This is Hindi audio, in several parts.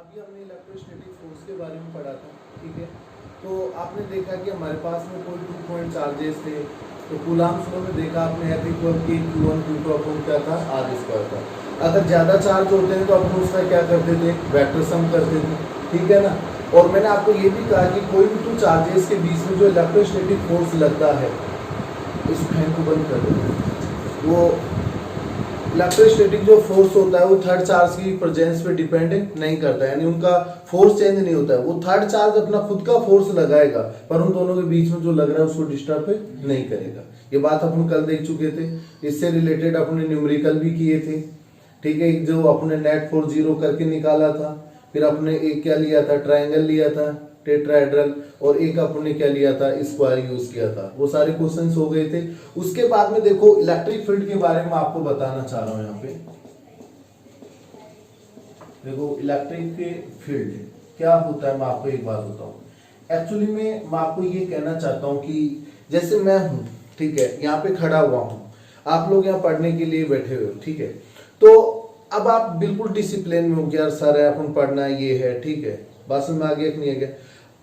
अभी हमने इलेक्ट्रोस्टैटिक फोर्स के बारे में पढ़ा था, ठीक है। तो आपने देखा कि हमारे पास में कोई 2 पॉइंट चार्जेस थे, तो कूलाम्स लॉ में देखा आपने F इक्वल के Q1 Q2 अपॉन क्या था R स्क्वायर था। अगर ज़्यादा चार्ज होते हैं तो अपन उसका क्या करते थे, वेक्टर सम करते थे, ठीक है ना। और मैंने आपको ये भी कहा कि कोई भी 2 चार्जेस के बीच में जो इलेक्ट्रोस्टैटिक फोर्स लगता है, इस फैन को बंद कर देते, वो इलेक्ट्रोस्टैटिक जो फोर्स होता है वो थर्ड चार्ज की प्रेजेंस पे डिपेंड नहीं करता है, यानी उनका फोर्स चेंज नहीं होता है। वो थर्ड चार्ज अपना खुद का फोर्स लगाएगा पर उन दोनों के बीच में जो लग रहा है उसको डिस्टर्ब नहीं करेगा। ये बात अपन कल देख चुके थे। इससे रिलेटेड अपने न्यूमेरिकल भी किए थे, ठीक है। जो अपने नेट फोर्स 0 करके निकाला था, फिर अपने एक क्या लिया था, ट्राइंगल लिया था टेट्राहेड्रल, और एक अपने क्या लिया था, स्क्वायर यूज किया था। वो सारे क्वेश्चंस हो गए थे। उसके बाद में देखो इलेक्ट्रिक फील्ड के बारे में आपको बताना चाह रहा हूं। यहाँ पे देखो इलेक्ट्रिक फील्ड क्या होता है, मैं आपको एक बात बताऊं। एक्चुअली में मैं आपको ये कहना चाहता हूं कि जैसे मैं हूं, ठीक है, यहाँ पे खड़ा हुआ हूं, आप लोग यहाँ पढ़ने के लिए बैठे हुए हो, ठीक है। तो अब आप बिल्कुल डिसिप्लिन में हो कि यार सर है, अपन पढ़ना ये है, ठीक है, बात समझ में आ गया कि नहीं आ गया।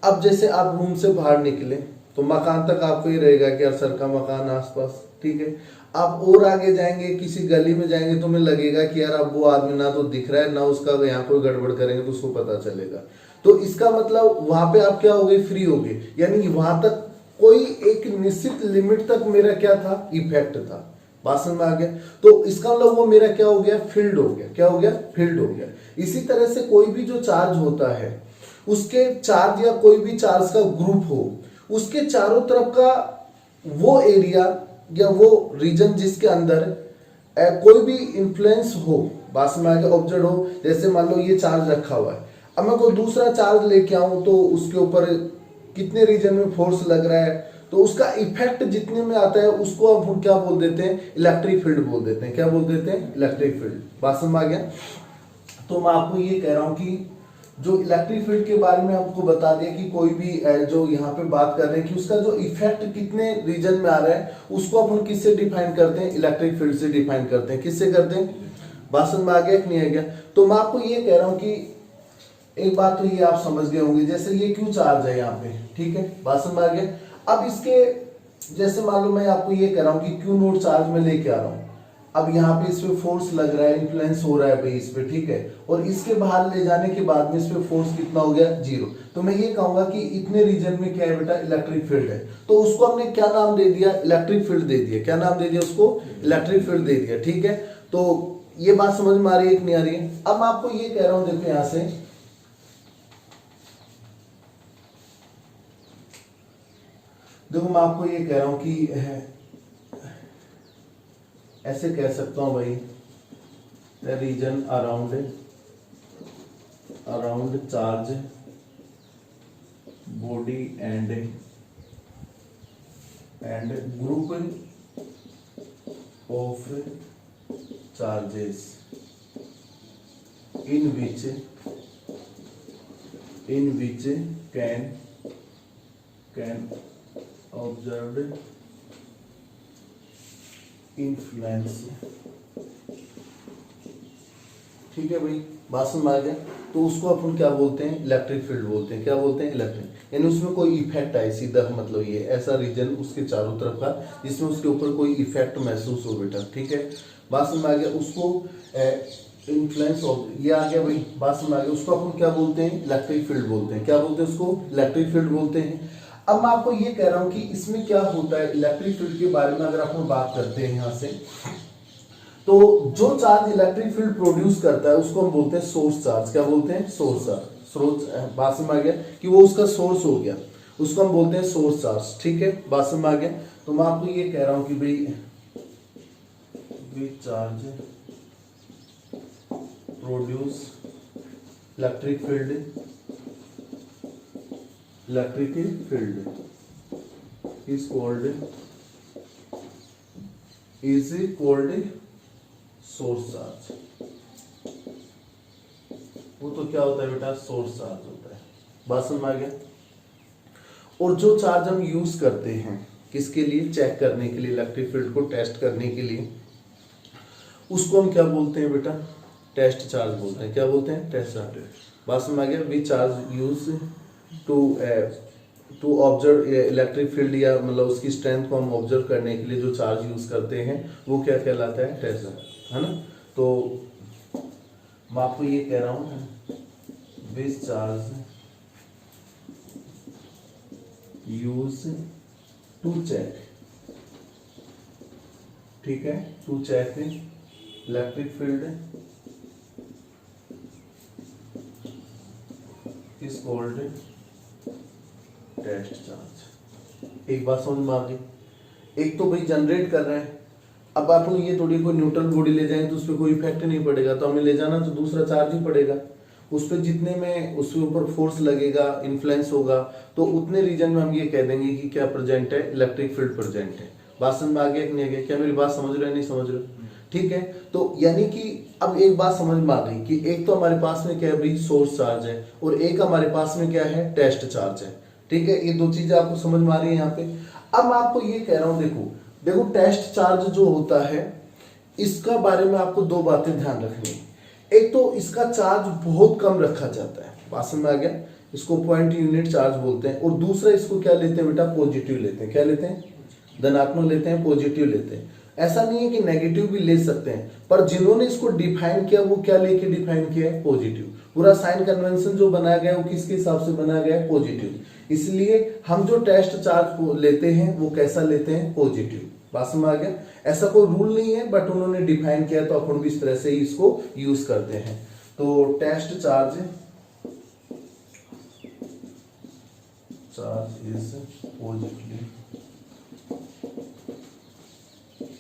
अब जैसे आप रूम से बाहर निकले तो मकान तक आपको ये रहेगा कि यार सर का मकान आसपास, ठीक है। आप और आगे जाएंगे, किसी गली में जाएंगे तो हमें लगेगा कि यार अब वो आदमी ना तो दिख रहा है ना उसका, यहाँ कोई गड़बड़ करेंगे तो उसको पता चलेगा। तो इसका मतलब वहां पे आप क्या हो गए, फ्री हो गए, यानी वहां तक कोई एक निश्चित लिमिट तक मेरा क्या था, इफेक्ट था। बात समझ में आ गया। तो इसका मतलब वो मेरा क्या हो गया, फील्ड हो गया। क्या हो गया, फील्ड हो गया। इसी तरह से कोई भी जो चार्ज होता है, उसके चार्ज या कोई भी चार्ज का ग्रुप हो, उसके चारों तरफ का वो एरिया या वो रीजन जिसके अंदर कोई भी इंफ्लुएंस हो, बात में आगे ऑब्जेक्ट हो, जैसे मान लो ये चार्ज रखा हुआ है, अब मैं कोई दूसरा चार्ज लेके आऊं तो उसके ऊपर कितने रीजन में फोर्स लग रहा है, तो उसका इफेक्ट जितने में आता है उसको हम क्या बोल देते हैं, इलेक्ट्रिक फील्ड बोल देते हैं। क्या बोल देते हैं, इलेक्ट्रिक फील्ड। बात समझ आ गया। तो मैं आपको ये कह रहा हूं कि जो इलेक्ट्रिक फील्ड के बारे में आपको बता दिया कि कोई भी जो यहाँ पे बात कर रहे हैं कि उसका जो इफेक्ट कितने रीजन में आ रहा है, उसको अपन किससे डिफाइन करते हैं, इलेक्ट्रिक फील्ड से डिफाइन करते हैं। किससे करते हैं, बात समझ में आ गया कि नहीं आ गया। तो मैं आपको ये कह रहा हूं कि एक बात तो ये आप समझ गए होंगे, जैसे ये क्यू चार्ज है यहाँ पे, ठीक है, बात समझ में आ गया। अब इसके जैसे मान लो मैं आपको ये कह रहा हूँ कि क्यू नोट चार्ज में लेके आ रहा हूँ, अब यहाँ पे इस पे फोर्स लग रहा है, इन्फ्लुएंस हो रहा है भाई इस पे, ठीक है, और इसके बाहर ले जाने के बाद में इस पे फोर्स कितना हो गया, 0। तो मैं ये कहूंगा कि इतने रीजन में क्या है बेटा, इलेक्ट्रिक फील्ड है। तो उसको हमने क्या नाम दे दिया, इलेक्ट्रिक फील्ड दे दिया। क्या नाम दे दिया उसको, इलेक्ट्रिक फील्ड दे दिया, ठीक है। तो ये बात समझ में आ रही है कि नहीं आ रही है। अब मैं आपको ये कह रहा हूं, देखो यहां से देखो मैं आपको ये कह रहा हूं कि ऐसे कह सकता हूं भाई, the region around charge body and group of charges in which can observed influence, ठीक है भाई, बात समझ आ गया। तो उसको अपन क्या बोलते हैं, इलेक्ट्रिक फील्ड बोलते हैं। क्या बोलते हैं, इलेक्ट्रिक, यानी उसमें कोई इफेक्ट आए, सीधा मतलब ये ऐसा रीजन उसके चारों तरफ का जिसमें उसके ऊपर कोई इफेक्ट महसूस हो बेटा, ठीक है, बात समझ आ गया। उसको इन्फ्लुएंस हो, ये आ गया भाई, बात समझ आ गया। उसको अपन क्या बोलते हैं, इलेक्ट्रिक फील्ड बोलते हैं। क्या बोलते हैं उसको, इलेक्ट्रिक फील्ड बोलते हैं। अब मैं आपको ये कह रहा हूं कि इसमें क्या होता है, इलेक्ट्रिक फील्ड के बारे में अगर अपन बात करते हैं यहां से, तो जो चार्ज इलेक्ट्रिक फील्ड प्रोड्यूस करता है उसको हम बोलते हैं सोर्स चार्ज। क्या बोलते हैं, सोर्स चार्ज। सोर्स, बात समझ आ गया कि वो उसका सोर्स हो गया, उसको हम बोलते हैं सोर्स चार्ज, ठीक है, बात समझ आ गया। तो मैं आपको ये कह रहा हूं कि भाई charge produce electric field is called source charge. वो तो क्या होता है बेटा, सोर्स चार्ज होता है। बात समझ में आ गया। और जो चार्ज हम यूज करते हैं किसके लिए, चेक करने के लिए, इलेक्ट्रिक फील्ड को टेस्ट करने के लिए, उसको हम क्या बोलते हैं बेटा, टेस्ट चार्ज बोलते हैं। क्या बोलते हैं? Test charge. बात समझ आ गया? We charge use to observe electric field, या मतलब उसकी स्ट्रेंथ को हम ऑब्जर्व करने के लिए जो चार्ज यूज करते हैं वो क्या कहलाता है? टेस्ट चार्ज, है ना। तो मैं आपको ये कह रहा हूं, which charge use to check, ठीक है, to check electric field is called test charge. एक बात समझ में आ गई? एक तो भाई जनरेट कर रहे हैं, अब आप ये थोड़ी कोई न्यूट्रल बॉडी ले जाएंगे तो उस पर कोई इफेक्ट नहीं पड़ेगा, तो हमें ले जाना तो दूसरा चार्ज ही पड़ेगा। उस पर जितने में उसके ऊपर फोर्स लगेगा, इन्फ्लुएंस होगा, तो उतने रीजन में हम ये कह देंगे कि क्या प्रेजेंट है? इलेक्ट्रिक फील्ड प्रेजेंट है। बात समझ में आ गया कि नहीं आ गया? क्या मेरी बात समझ रहे हैं, नहीं समझ रहे? ठीक है, तो यानी कि अब एक बात समझ में आ गई कि एक तो हमारे पास में क्या है भाई? सोर्स चार्ज है, और एक हमारे पास में क्या है? टेस्ट चार्ज है। ठीक है, ये दो चीजें आपको समझ में आ रही है यहाँ पे। अब मैं आपको ये कह रहा हूं, देखो टेस्ट चार्ज जो होता है इसका बारे में आपको दो बातें ध्यान रखनी है। एक तो इसका चार्ज बहुत कम रखा जाता है, बात समझ में आ गया? इसको पॉइंट यूनिट चार्ज बोलते हैं। और दूसरा इसको क्या लेते हैं बेटा? पॉजिटिव लेते हैं। क्या लेते हैं? धनात्मक लेते हैं, पॉजिटिव लेते हैं। ऐसा नहीं है कि नेगेटिव भी ले सकते हैं, पर जिन्होंने इसको डिफाइन किया वो क्या लेके डिफाइन किया है? पॉजिटिव। पूरा साइन कन्वेंशन जो बनाया गया है वो किसके हिसाब से बनाया गया है? पॉजिटिव। इसलिए हम जो टेस्ट चार्ज लेते हैं वो कैसा लेते हैं? पॉजिटिव। बात समझ आ गया? ऐसा कोई रूल नहीं है, बट उन्होंने डिफाइन किया तो अपन भी इस तरह से ही इसको यूज करते हैं। तो test charge is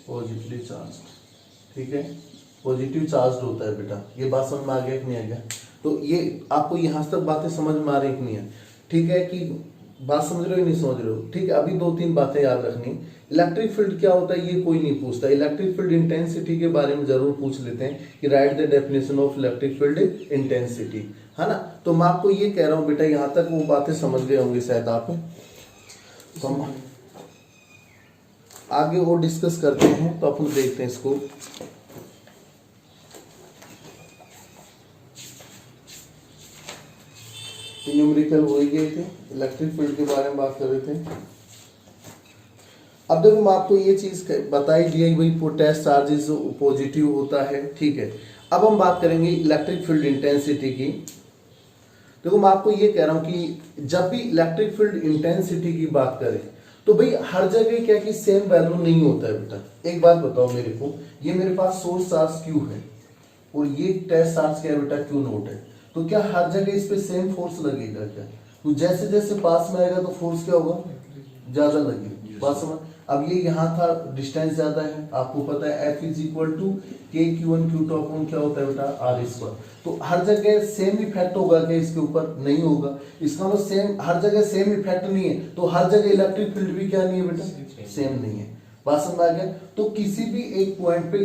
positively charge, ठीक है, पॉजिटिव चार्ज होता है बेटा। ये बात समझ में आ गया कि नहीं आ गया? तो ये आपको यहां तक बातें समझ में आ रही कि नहीं है? ठीक है, कि बात समझ रहे हो नहीं समझ रहे हो? ठीक है, अभी दो तीन बातें याद रखनी। इलेक्ट्रिक फील्ड क्या होता है ये कोई नहीं पूछता। इलेक्ट्रिक फील्ड इंटेंसिटी के बारे में जरूर पूछ लेते हैं कि right the definition of electric field intensity, है ना। तो मैं आपको ये कह रहा हूं बेटा, यहां तक वो बातें समझ गए होंगे शायद आप। तो हम आगे और डिस्कस करते हैं, तो अपन देखते हैं इसको। न्यूमेरिकल हो ही गए थे, इलेक्ट्रिक फील्ड के बारे में बात कर रहे थे। अब देखो मैं आपको ये चीज बताई दी भाई, टेस्ट चार्जेस पॉजिटिव होता है, ठीक है। अब हम बात करेंगे इलेक्ट्रिक फील्ड इंटेंसिटी की। देखो मैं आपको ये कह रहा हूं कि जब भी इलेक्ट्रिक फील्ड इंटेंसिटी की बात करें तो भाई हर जगह क्या कि सेम वैल्यू नहीं होता है बेटा। एक बात बताओ मेरे को, ये मेरे पास सोर्स चार्ज क्यू है और ये टेस्ट चार्ज क्या है बेटा? क्यू नोट है। तो क्या हर जगह इस पे सेम फोर्स लगेगा क्या? तो जैसे जैसे पास में आएगा तो फोर्स क्या होगा? ज्यादा लगेगा। बात समझ? अब ये यहाँ था, डिस्टेंस ज्यादा है, आपको पता है F इज इक्वल टू के Q1 Q टॉप ऑन क्या होता है बेटा? R square. तो हर जगह सेम इफेक्ट होगा क्या इसके ऊपर? नहीं होगा। इसका मतलब सेम हर जगह सेम इफेक्ट नहीं है, तो हर जगह इलेक्ट्रिक फील्ड भी क्या नहीं है बेटा? सेम नहीं है। बात समझ आ गया? तो किसी भी एक पॉइंट पे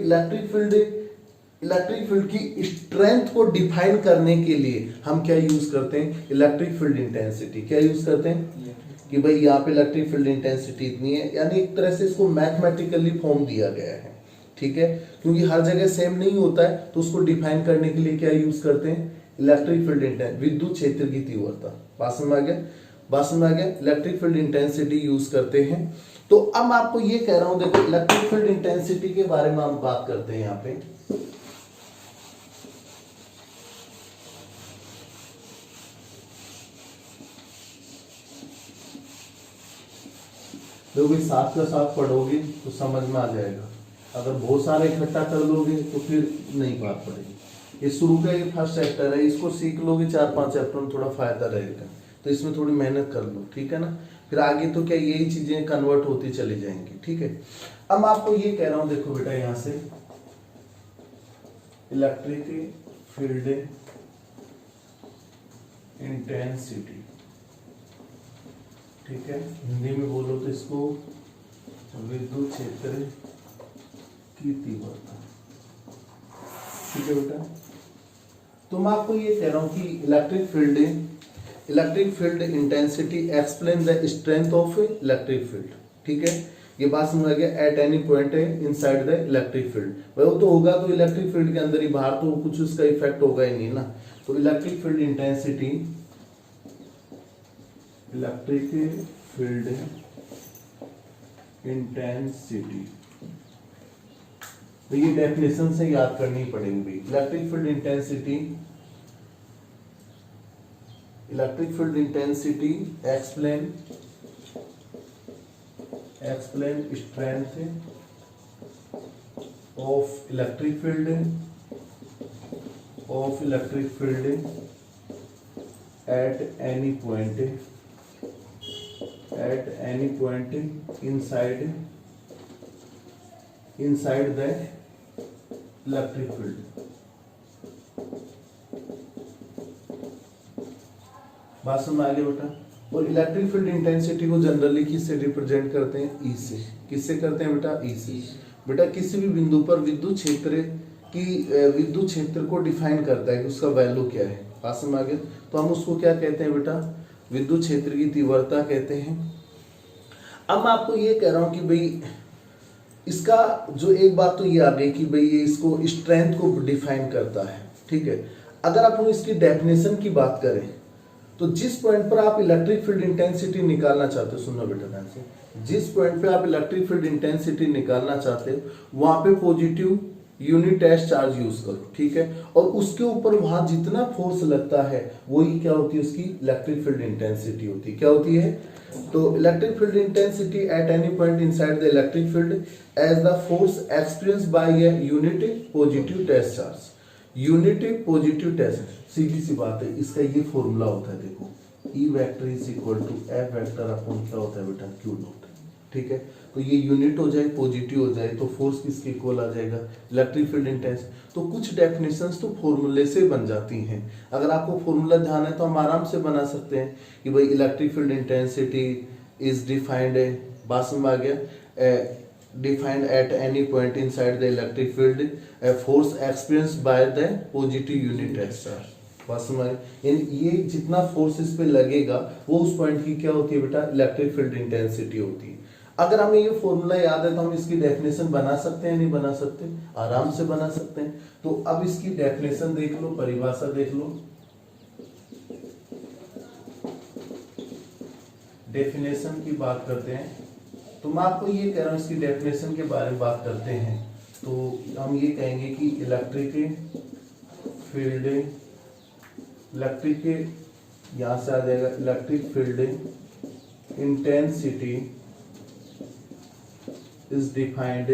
इलेक्ट्रिक फील्ड की स्ट्रेंथ को डिफाइन करने के लिए हम क्या यूज करते हैं? Electric field intensity. क्या यूज करते हैं? कि भाई यहाँ पे इलेक्ट्रिक फील्ड इंटेंसिटी इतनी है, यानी एक तरह से इसको मैथमेटिकली फॉर्म दिया गया है, ठीक है। क्योंकि हर जगह सेम नहीं होता है, तो उसको डिफाइन करने के लिए क्या यूज करते हैं? इलेक्ट्रिक फील्ड इंटेंसिटी, विद्युत क्षेत्र की तीव्रता। बात समझ में आ गया? बात समझ में आ गया? इलेक्ट्रिक फील्ड इंटेंसिटी यूज करते हैं। तो अब मैं आपको ये कह रहा हूं, देखो इलेक्ट्रिक फील्ड इंटेंसिटी के बारे में हम बात करते हैं यहाँ पे। जो भी साथ का साथ पढ़ोगे तो समझ में आ जाएगा। अगर बहुत सारे इकट्ठा कर लोगे तो फिर नहीं बात पड़ेगी। ये शुरू का ये फर्स्ट चैप्टर है, इसको सीख लोगे 4-5 चैप्टर में थोड़ा फायदा रहेगा, तो इसमें थोड़ी मेहनत कर लो, ठीक है ना। फिर आगे तो क्या यही चीजें कन्वर्ट होती चली जाएंगी, ठीक है। अब मैं आपको ये कह रहा हूं, देखो बेटा यहां से इलेक्ट्रिक फील्ड इंटेंसिटी, ठीक है, हिंदी में बोलो तो इसको विद्युत क्षेत्र की तीव्रता, ठीक है बेटा। तो मैं आपको ये कह रहा हूं कि electric field intensity explain the strength of electric field, ठीक है। ये बात समझ आ गया। एट एनी पॉइंट है इनसाइड द इलेक्ट्रिक फील्ड, भाई वो तो होगा तो इलेक्ट्रिक फील्ड के अंदर ही, बाहर तो कुछ उसका इफेक्ट होगा ही नहीं ना। तो electric field intensity, electric field intensity, तो ये डेफिनेशन से याद करनी पड़ेगी भाई। Electric field intensity, electric field intensity explain strength of electric field at any point inside the electric field. बात समझ आ गई बेटा। और इलेक्ट्रिक फील्ड इंटेंसिटी को जनरली किससे रिप्रेजेंट करते हैं? ई से। किससे करते हैं बेटा? ई से। बेटा किसी भी बिंदु पर विद्युत क्षेत्र को डिफाइन करता है कि उसका वैल्यू क्या है। बात समझ आ गई। तो हम उसको क्या कहते हैं बेटा? विद्युत क्षेत्र की तीव्रता कहते हैं। अब मैं आपको ये कह रहा हूं कि भाई इसका जो एक बात तो ये आ गई कि भाई ये इसको स्ट्रेंथ को डिफाइन करता है, ठीक है। अगर आप इसकी डेफिनेशन की बात करें तो जिस पॉइंट पर आप इलेक्ट्रिक फील्ड इंटेंसिटी निकालना चाहते हो, सुनो बेटा ध्यान से, जिस पॉइंट पे आप इलेक्ट्रिक फील्ड इंटेंसिटी निकालना चाहते हो वहां पे positive unit test charge use करो, ठीक है। और उसके ऊपर वहां जितना फोर्स लगता है वही क्या होती है? उसकी इलेक्ट्रिक फील्ड इंटेंसिटी होती है। क्या होती है? तो electric field intensity at any point inside the electric field as the force experienced by a unit positive test charge. Unit positive test, सीधी सी बात है, इसका ये फॉर्मूला होता है, देखो E vector is equal to F vector upon क्या होता है बेटा? Q नॉट, ठीक है। तो ये यूनिट हो जाए, पॉजिटिव हो जाए तो फोर्स किसके इक्वल आ जाएगा? Electric field intensity. तो कुछ डेफिनेशंस तो फॉर्मूले से बन जाती हैं। अगर आपको फॉर्मूला ध्यान है तो हम आराम से बना सकते हैं कि भाई electric field intensity is defined, बात समझ आ गया, defined at any point inside the electric field, force experienced by the positive unit test charge. बात समझ, ये जितना फोर्स इस पे लगेगा वो उस पॉइंट की क्या होती है बेटा? इलेक्ट्रिक फील्ड इंटेंसिटी होती है। अगर हमें ये फॉर्मूला याद है तो हम इसकी डेफिनेशन बना सकते हैं, नहीं बना सकते? आराम से बना सकते हैं। तो अब इसकी डेफिनेशन देख लो, परिभाषा देख लो। डेफिनेशन की बात करते हैं तो मैं आपको ये कह रहा हूं, इसकी डेफिनेशन के बारे में बात करते हैं तो हम ये कहेंगे कि इलेक्ट्रिक फील्ड, इलेक्ट्रिक यहां से आ जाएगा, electric field intensity is defined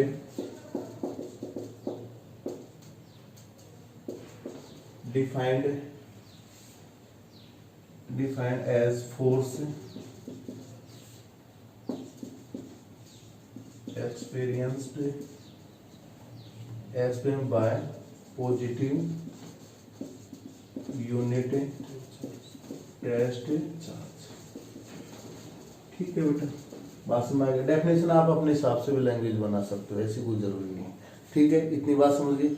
as force experienced by positive unit test charge, ठीक है बेटा। बात समझ आ गई। डेफिनेशन आप अपने हिसाब से भी लैंग्वेज बना सकते हो, ऐसी कोई जरूरी नहीं है, ठीक है। इतनी बात समझ गई।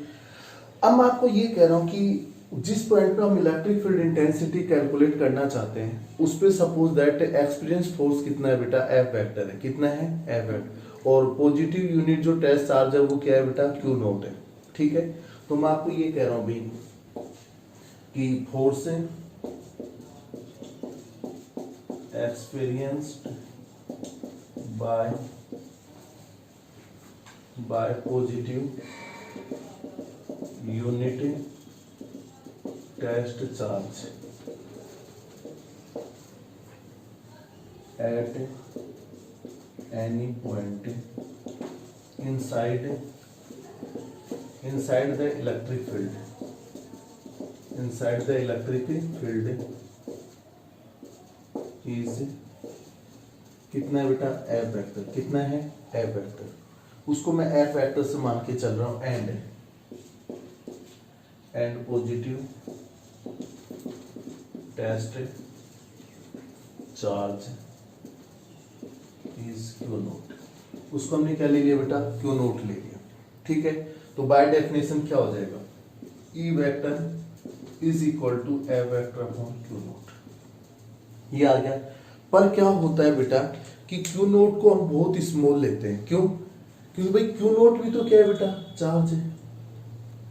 अब मैं आपको ये कह रहा हूं कि जिस पॉइंट पे हम इलेक्ट्रिक फील्ड इंटेंसिटी कैलकुलेट करना चाहते हैं उस पे सपोज दैट एक्सपीरियंस फोर्स कितना है बेटा? F वेक्टर है। कितना है? F vector. और पॉजिटिव यूनिट जो टेस्ट चार्ज है वो क्या है बेटा? Q नॉट है, ठीक है। तो मैं आपको ये कह रहा हूं भाई कि force experienced by positive unit test charge at any point inside the electric field is कितना है बेटा? F vector. कितना है? F vector. उसको मैं F वेक्टर से मान के चल रहा हूं and positive test charge is Q naught. उसको हमने क्या ले लिया बेटा? Q नोट ले लिया, ठीक है। तो बाय डेफिनेशन क्या हो जाएगा? E vector is equal to F vector upon Q naught. ये आ गया। पर क्या होता है बेटा कि क्यू नोट को हम बहुत स्मॉल लेते हैं। क्यों? क्योंकि भाई क्यू नोट भी तो क्या है बेटा, चार्ज है।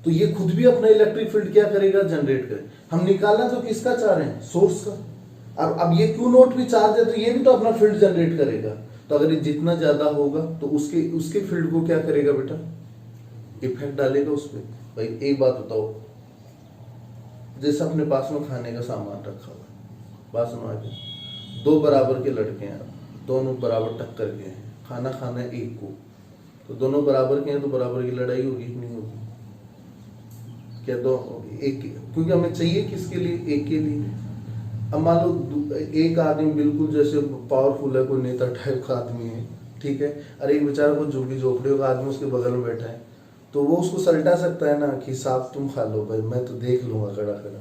तो ये खुद भी अपना इलेक्ट्रिक फील्ड क्या करेगा, जनरेट करे। हम निकालना तो किसका चाह रहे हैं, सोर्स का। अब ये क्यू नोट भी चार्ज है तो ये भी तो अपना फील्ड जनरेट करेगा। तो अगर ये जितना ज्यादा होगा तो उसके फील्ड को क्या करेगा बेटा, इफेक्ट डालेगा उसमें। भाई एक बात बताओ, जैसे अपने पास में खाने का सामान रखा हुआ है, बात सुनो आगे, दो बराबर के लड़के हैं, दोनों बराबर टक्कर के हैं, खाना खाना है एक को, तो दोनों बराबर के हैं तो बराबर की लड़ाई होगी नहीं होगी? क्या दो एक, क्योंकि हमें चाहिए किसके लिए, एक के लिए। अब मान लो एक आदमी बिल्कुल जैसे पावरफुल है, कोई नेता टाइप का आदमी है, ठीक है, अरे एक बेचारा को झुग्गी झोपड़ियों का आदमी उसके बगल में बैठा है, तो वो उसको सल्टा सकता है ना कि साहब तुम खा लो भाई, मैं तो देख लूंगा खड़ा खड़ा,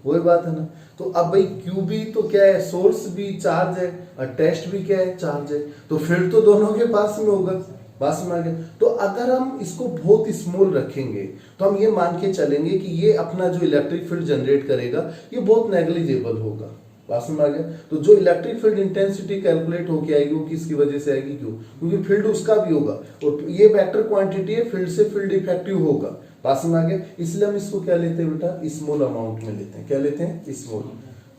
वही बात है ना। तो अब भाई क्यू भी तो क्या है, सोर्स भी चार्ज है और टेस्ट भी क्या है, चार्ज है। तो फिर तो दोनों के पास में होगा, बात समझ गए। तो अगर हम इसको बहुत स्मॉल रखेंगे तो हम ये मान के चलेंगे कि ये अपना जो इलेक्ट्रिक फील्ड जनरेट करेगा ये बहुत नेग्लिजिबल होगा, बात समझ आ गया। तो जो इलेक्ट्रिक फील्ड इंटेंसिटी कैलकुलेट होके आएगी वो किसकी वजह से आएगी, क्यों? क्योंकि फील्ड उसका भी होगा और ये वेक्टर क्वांटिटी है, फील्ड से फील्ड इफेक्टिव होगा, बात समझ आ गया। इसलिए हम इसको क्या लेते हैं बेटा, स्मॉल अमाउंट में लेते हैं। क्या लेते हैं, स्मॉल।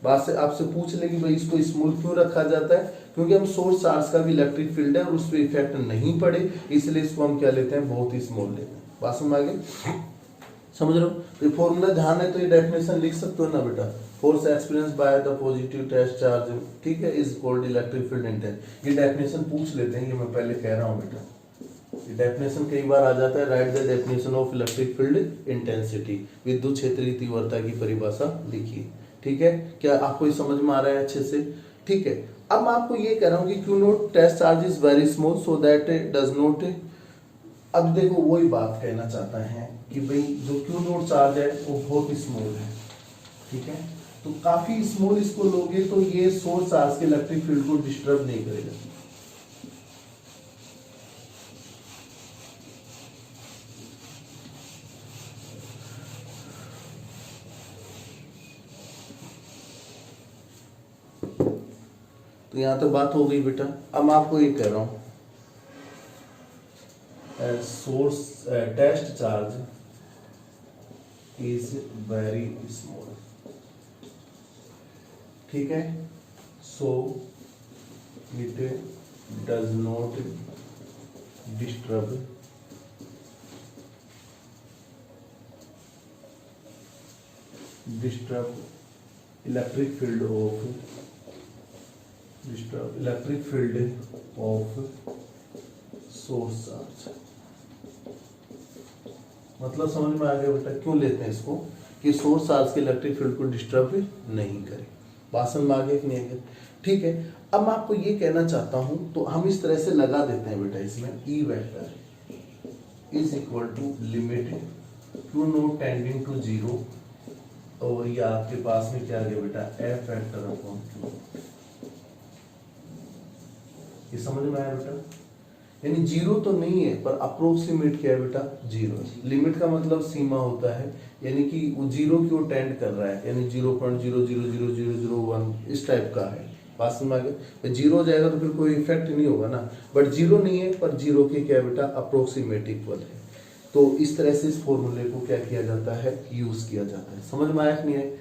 बात से आपसे पूछ ले कि भाई इसको स्मॉल क्यों रखा जाता है, क्योंकि हम सोर्स चार्ज का भी इलेक्ट्रिक फील्ड है और उस पर इफेक्ट नहीं पड़े, इसलिए इसको हम क्या लेते हैं, बहुत ही स्मॉल लेते हैं। बात समझ आ गई, समझ रहे हो? तो फॉर्मूला ध्यान है तो ये डेफिनेशन लिख सकते हो ना बेटा, force experience by the positive test charge, ठीक है, is called electric field intense. ये डेफिनेशन पूछ लेते हैं, ये मैं पहले कह रहा हूँ बेटा, ये डेफिनेशन कई बार आ जाता है। Right the definition of electric field intensity, विद्युत क्षेत्रीय तीव्रता की परिभाषा लिखिए, ठीक है। क्या आपको ये समझ में आ रहा है अच्छे से, ठीक है। अब मैं आपको ये कह रहा हूँ कि Q naught test charge is very small so that does not, अब देखो वही बात कहना चाहता है कि भाई जो क्यू नोट चार्ज है वो बहुत स्मॉल है, ठीक है। तो काफी स्मॉल इसको लोगे तो ये सोर्स चार्ज के इलेक्ट्रिक फील्ड को डिस्टर्ब नहीं करेगा। तो यहां तो बात हो गई बेटा। अब मैं आपको ये कह रहा हूं source test charge is very small, ठीक है, so it does not disturb electric field of source charge. मतलब समझ में आ गया बेटा, क्यों लेते हैं इसको, कि सोर्स चार्ज के इलेक्ट्रिक फील्ड को डिस्टर्ब नहीं करे। बात समझ में आ गया कि नहीं आ गया, ठीक है। अब मैं आपको ये कहना चाहता हूं, तो हम इस तरह से लगा देते हैं बेटा, इसमें E vector is equal to limit Q naught tending to 0, और ये आपके पास में क्या आ गया बेटा, एफ वेक्टर अपॉन क्यू। ये समझ में आया बेटा, यानी 0 तो नहीं है पर अप्रोक्सीमेट क्या है बेटा, 0 है। लिमिट का मतलब सीमा होता है, यानी कि वो 0 की ओर टेंड कर रहा है, यानी 0.0000001 इस टाइप का है। बात समझ में आ गया। 0 हो जाएगा तो फिर कोई इफेक्ट नहीं होगा ना, बट 0 नहीं है पर 0 के क्या बेटा, अप्रोक्सीमेट इक्वल है। तो इस तरह से इस फॉर्मूले को क्या किया जाता है, यूज किया जाता है। समझ में आया कि नहीं है?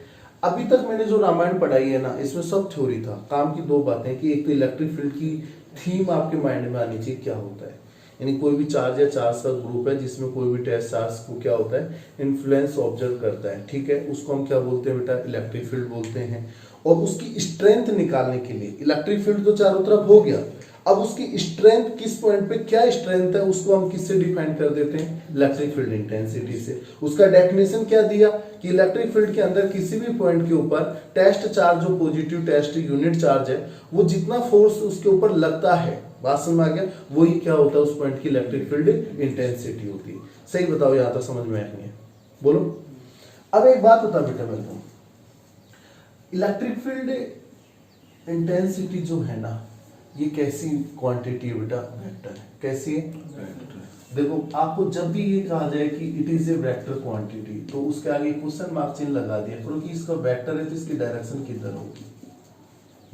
अभी तक मैंने जो रामायण पढ़ाई है ना, इसमें सब थ्योरी था। काम की दो बातें, कि एक तो इलेक्ट्रिक फील्ड की थीम आपके माइंड में आनी चाहिए, क्या होता है, यानी कोई भी चार्ज या चार्ज का ग्रुप है जिसमें कोई भी टेस्ट चार्ज को क्या होता है, इन्फ्लुएंस ऑब्जर्व करता है, ठीक है, उसको हम क्या बोलते हैं बेटा, इलेक्ट्रिक फील्ड बोलते हैं। और उसकी स्ट्रेंथ निकालने के लिए, इलेक्ट्रिक फील्ड तो चारों तरफ हो गया, अब उसकी स्ट्रेंथ किस पॉइंट पे क्या स्ट्रेंथ है, उसको हम किससे डिफाइन कर देते हैं, इलेक्ट्रिक फील्ड इंटेंसिटी से। उसका डेफिनेशन क्या दिया, कि इलेक्ट्रिक फील्ड के अंदर किसी भी पॉइंट के ऊपर टेस्ट चार्ज, जो पॉजिटिव टेस्ट यूनिट चार्ज है, वो जितना फोर्स उसके ऊपर लगता है, बात समझ में आ गया, वही क्या होता है, उस पॉइंट की इलेक्ट्रिक फील्ड इंटेंसिटी होती है। सही बताओ, यहां तक समझ में नहीं है, बोलो। अब एक बात बता बेटा मेरे को, इलेक्ट्रिक फील्ड इंटेंसिटी जो है ना, ये कैसी क्वांटिटी है बेटा, वेक्टर है। कैसी है, वेक्टर है। देखो आपको जब भी ये कहा जाए कि it is a vector quantity, तो उसके आगे क्वेश्चन मार्क चिन्ह लगा दिया, क्योंकि इसका वेक्टर है तो इसकी डायरेक्शन किधर होगी,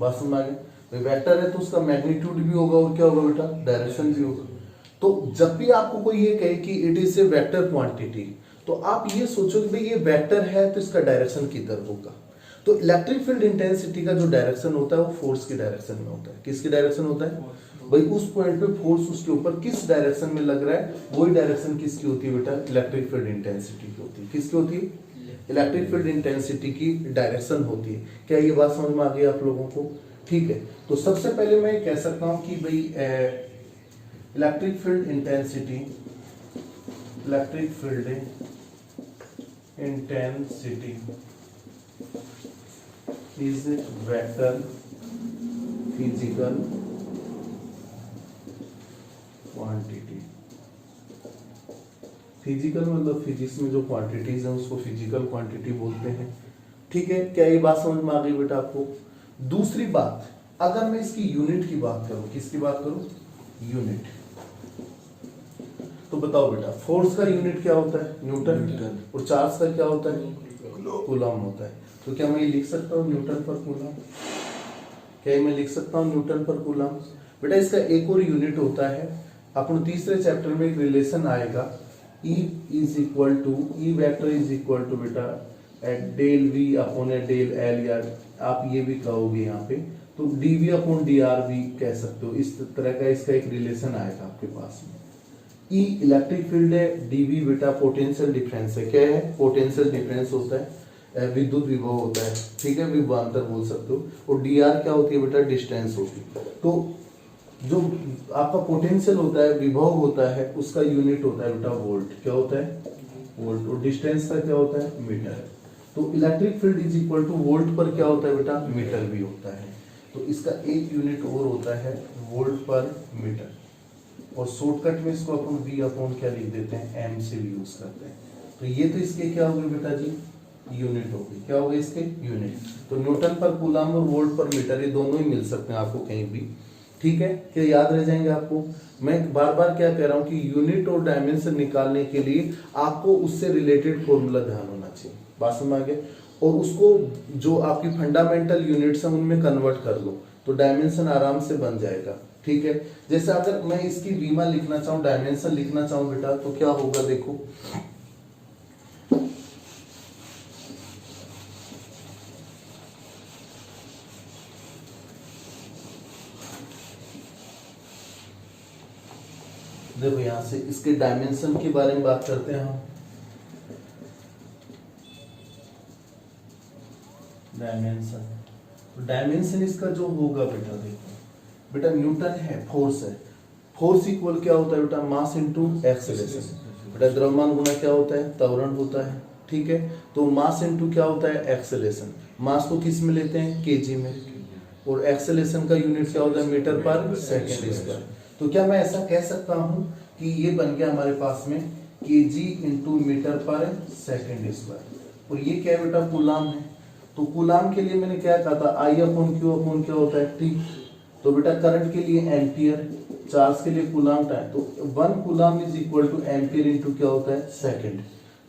बात समझ आ गई। वेक्टर है तो उसका मैग्नीट्यूड भी होगा और क्या होगा बेटा, डायरेक्शन भी होगा। तो जब भी आपको कोई ये कहे कि it is a vector quantity, तो आप ये सोचो कि भाई ये वेक्टर है तो इसका डायरेक्शन किधर होगा। तो इलेक्ट्रिक फील्ड इंटेंसिटी का जो डायरेक्शन होता है वो फोर्स की डायरेक्शन में होता है। किसकी डायरेक्शन होता है भाई, उस पॉइंट पे फोर्स उसके ऊपर किस डायरेक्शन में लग रहा है, वही डायरेक्शन किसकी होती है बेटा, इलेक्ट्रिक फील्ड इंटेंसिटी की होती है। किसकी होती है, इलेक्ट्रिक फील्ड इंटेंसिटी की डायरेक्शन होती है। क्या ये बात समझ में आ गई आप लोगों को? ठीक है, तो सबसे पहले मैं कह सकता हूं कि भाई electric field intensity is vector physical quantity. Physical मतलब फिजिक्स में जो क्वांटिटीज है उसको फिजिकल क्वांटिटी बोलते हैं। ठीक है, क्या ये बात समझ में आ गई बेटा आपको? दूसरी बात, अगर मैं इसकी यूनिट की बात करूं, किसकी बात करूं, यूनिट, तो बताओ बेटा फोर्स का यूनिट क्या होता है, न्यूटन, और चार्ज का क्या होता है, कूलम होता है। तो क्या मैं ये लिख सकता हूँ न्यूटन पर कूलम? क्या मैं लिख सकता हूँ न्यूटन पर कूलम? बेटा इसका एक और यूनिट होता है, अपन तीसरे चैप्टर में एक रिलेशन आएगा, E is equal to, E vector is equal to बेटा del V upon del L, या आप ये भी कहोगे यहाँ पे, तो dV अपॉन dr भी कह सकते हो। इस तरह का इसका एक रिलेशन आएगा आपके पास में। E इलेक्ट्रिक फील्ड है, dV बेटा पोटेंशियल डिफरेंस है। क्या है, पोटेंशियल डिफरेंस होता है, विद्युत विभव होता है। ठीक है, विभवांतर बोल सकते हो। और dr क्या होती है बेटा, डिस्टेंस होती है। तो जो आपका पोटेंशियल होता है, विभव होता है, उसका यूनिट होता है बेटा वोल्ट। क्या होता है, वोल्ट। और डिस्टेंस का क्या होता है, मीटर। तो electric field is equal two volt पर क्या होता है बेटा, मीटर भी होता है। तो इसका एक यूनिट और होता है वोल्ट पर मीटर, और शॉर्टकट में इसको अपन V अपॉन क्या लिख देते हैं, M से यूज करते हैं। तो ये तो इसके क्या हो गए बेटा जी, यूनिट हो गई। क्या हो गए इसके, यूनिट। तो न्यूटन पर कूलम और वोल्ट पर मीटर ये दोनों ही मिल सकते हैं आपको कहीं भी। ठीक है, क्या याद रह जाएंगे आपको? मैं बार बार क्या कह रहा हूं कि यूनिट और डायमेंशन निकालने के लिए आपको उससे रिलेटेड फॉर्मूला ध्यान होना चाहिए। बात समझ आ गया? और उसको जो आपकी फंडामेंटल यूनिट्स हैं उनमें कन्वर्ट कर लो तो डायमेंशन आराम से बन जाएगा। ठीक है, जैसे अगर मैं इसकी वीमा लिखना चाहूँ, डायमेंशन लिखना चाहूँ बेटा, तो क्या होगा देखो, देखो यहां से इसके डायमेंशन के बारे में बात करते हैं हम। डायमेंशन, तो डायमेंशन इसका जो होगा बेटा, देखो बेटा न्यूटन है, फोर्स है, फोर्स इक्वल क्या होता है बेटा, मास इनटू एक्सेलरेशन। बेटा द्रव्यमान गुना क्या होता है, त्वरण होता है। ठीक है, तो मास इनटू क्या होता है, एक्सेलरेशन। मास को किस में लेते हैं, केजी में, और एक्सेलरेशन का यूनिट क्या होता है, मीटर पर सेकेंड स्क्वायर। तो क्या मैं ऐसा कह सकता हूं कि ये बन गया हमारे पास में केजी इंटू मीटर पर सेकेंड स्क्वायर, और ये क्या बेटा, कूलाम है। तो कूलाम के लिए मैंने क्या कहा था, I अपॉन क्यू अपॉन क्या होता है, टी। तो बेटा करंट के लिए एम्पियर, चार्ज के लिए कूलाम टाइम, तो 1 coulomb is equal two ampere into क्या होता है, सेकेंड।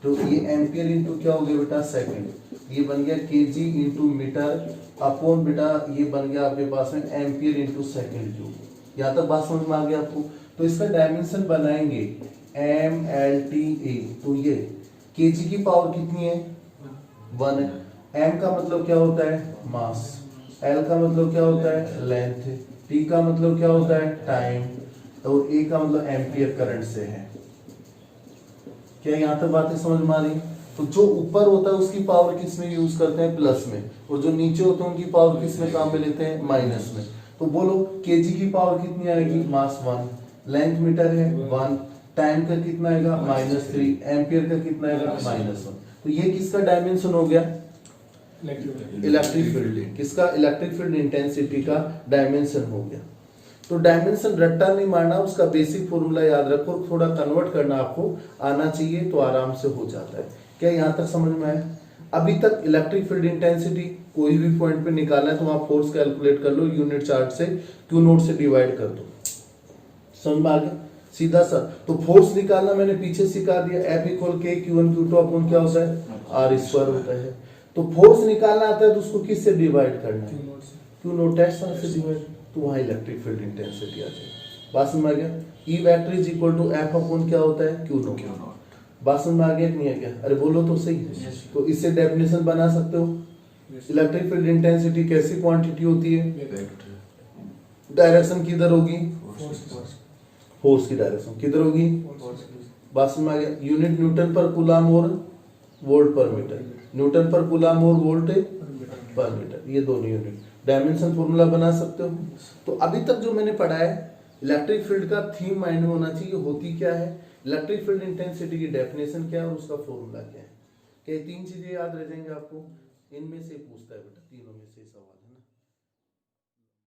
तो ये एम्पियर इंटू क्या हो गया बेटा, सेकेंड। ये बन गया केजी इंटू मीटर अपॉन बेटा ये बन गया आपके पास में एम्पियर इंटू सेकेंड क्यूब। यहाँ तक बात समझ में आ गया आपको? तो इसका डायमेंशन बनाएंगे MLTA, तो ये केजी की पावर कितनी है, 1 है। M का मतलब क्या होता है, मास। L का मतलब क्या होता है, लेंथ। T का मतलब क्या होता है, टाइम। और A का मतलब एम्पियर करंट से है। क्या यहाँ तक बातें समझ में आ रही? तो जो ऊपर होता है उसकी पावर किस में यूज करते हैं, प्लस में, और जो नीचे होते हैं उनकी पावर किस में काम में लेते हैं, माइनस में। तो बोलो केजी की पावर कितनी आएगी, मास 1, लेंथ मीटर है 1, टाइम का कितना आएगा, -3, एम्पियर का कितना आएगा, -1। तो ये किसका डायमेंशन हो गया, इलेक्ट्रिक फील्ड। किसका, इलेक्ट्रिक फील्ड इंटेंसिटी का डायमेंशन हो गया। तो डायमेंशन रट्टा नहीं मारना, उसका बेसिक फॉर्मूला याद रखो, थोड़ा कन्वर्ट करना आपको आना चाहिए तो आराम से हो जाता है। क्या यहाँ तक समझ में आया? अभी तक इलेक्ट्रिक फील्ड इंटेंसिटी कोई भी पॉइंट पे निकालना है तो वहां फोर्स कैलकुलेट कर लो, यूनिट चार्ज से क्यू नोट से डिवाइड कर दो। समझ में आ गया सीधा सा? तो फोर्स निकालना मैंने पीछे सिखा दिया, F इक्वल के Q1 Q2 अपॉन क्या होता है, R स्क्वायर होता है। तो फोर्स निकालना आता है तो उसको किससे डिवाइड करना है, क्यू नोट है से डिवाइड, तो वहाँ इलेक्ट्रिक फील्ड इंटेंसिटी आ जाएगी। बात समझ में आ गया? E vector is equal to F upon क्या होता है, क्यू नोट। बात समझ में आ गया कि नहीं आ गया? अरे बोलो तो सही। तो इससे डेफिनेशन बना सकते हो, इलेक्ट्रिक फील्ड इंटेंसिटी कैसी क्वांटिटी होती है, डायरेक्शन किधर होगी, फोर्स की डायरेक्शन किधर होगी। बात समझ में आ गया? यूनिट न्यूटन पर कूलम और वोल्ट पर मीटर, न्यूटन पर कूलम और वोल्ट पर मीटर, ये दोनों यूनिट। डायमेंशन फॉर्मूला बना सकते हो। तो अभी तक जो मैंने पढ़ा है, इलेक्ट्रिक फील्ड का थीम माइंड में होना चाहिए, होती क्या है, इलेक्ट्रिक फील्ड इंटेंसिटी की डेफिनेशन क्या है और उसका फॉर्मूला क्या है। क्या तीन चीजें याद रह जाएंगे आपको? इनमें से पूछता है बेटा, तीनों में से सवाल।